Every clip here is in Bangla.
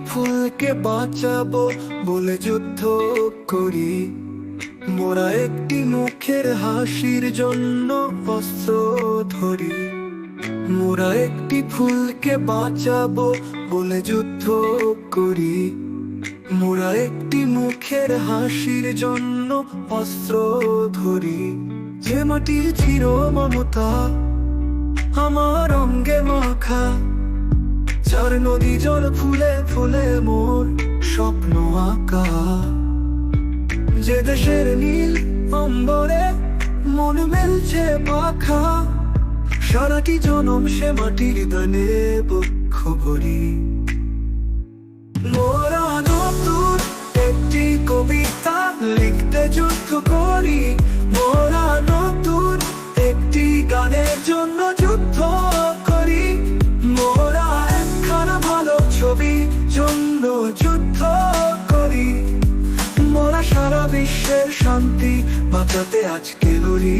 ফুলকে বাঁচাবো বলে যুদ্ধ করি, মোরা একটি মুখের হাসির জন্য অস্ত্র ধরি। মোরা একটি ফুলকে বাঁচাবো বলে যুদ্ধ করি, মোরা একটি মুখের হাসির জন্য অস্ত্র ধরি। যে মাটির চির মমতা আমার অঙ্গে মাখা, চার নদী জল ফুলে ফুলে মোর স্বপ্ন আঁকা। যে দেশের নীল অম্বরে মন মেলছে পাখা, সারাটি জনম সে মাটির দানে বক্ষ ভরি। মোরা নতুন একটি কবিতা লিখতে যুদ্ধ করি, মোরা নতুন একটি গানের জন্য যুদ্ধ করি। মোরা একখানা ভালো ছবি জন্য যুদ্ধ করি, মোরা সারা বিশ্বের শান্তি বাঁচাতে আজকে লড়ি।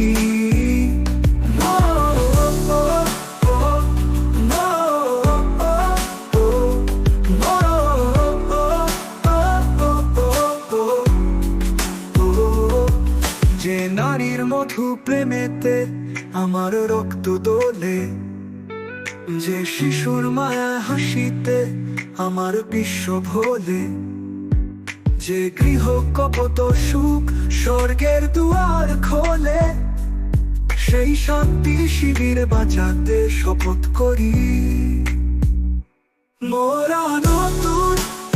যে নারীর মধু প্রেমেতে আমার রক্ত দোলে, যে শিশুর মায়া হাসিতে আমার বিশ্ব ভোলে, যে গৃহ কপট সুখ স্বর্গের দুয়ার খোলে, সেই শান্তি শিবির বাঁচাতে শপথ করি। মোরা নতুন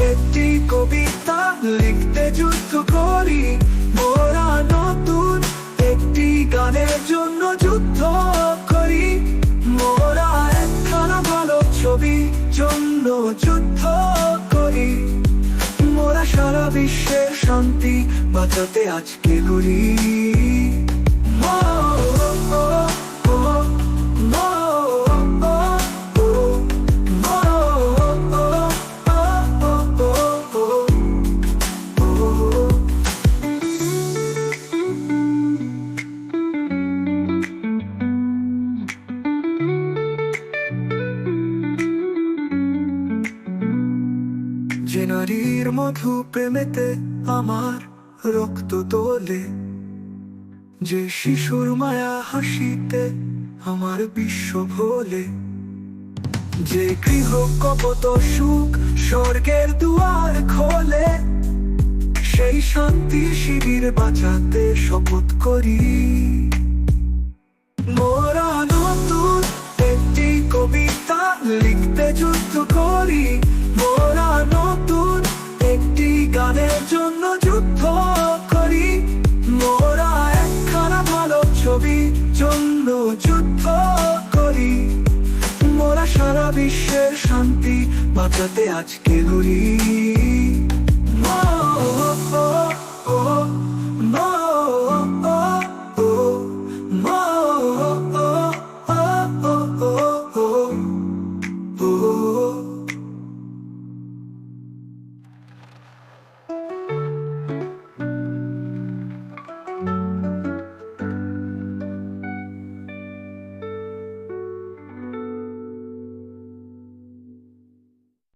একটি কবিতা লিখতে যুদ্ধ করি, মোরা নতুন একটি গানের জন্য যুদ্ধ করি। মোরা একখানা ভালো ছবি জন্য যুদ্ধ করি, মোরা সারা বিশ্বের শান্তি বাঁচাতে আজকে লড়ি। যে নারীর মধু প্রেমেতে আমার রক্ত তোলে, যে শিশুর মায়া হাসিতে আমার বিশ্ব ভোলে, যে গৃহ কপট সুখ স্বর্গের দুয়ার খোলে, সেই শান্তি শিবির বাঁচাতে শপথ করি। মোরা নতুন একটি কবিতা লিখতে যুদ্ধ করি, মোরা নতুন একটি গানের জন্য যুদ্ধ করি, মোরা একখানা ভালো ছবি জন্য যুদ্ধ করি, মোরা সারা বিশ্বের শান্তি বাঁচাতে আজকে লড়ি।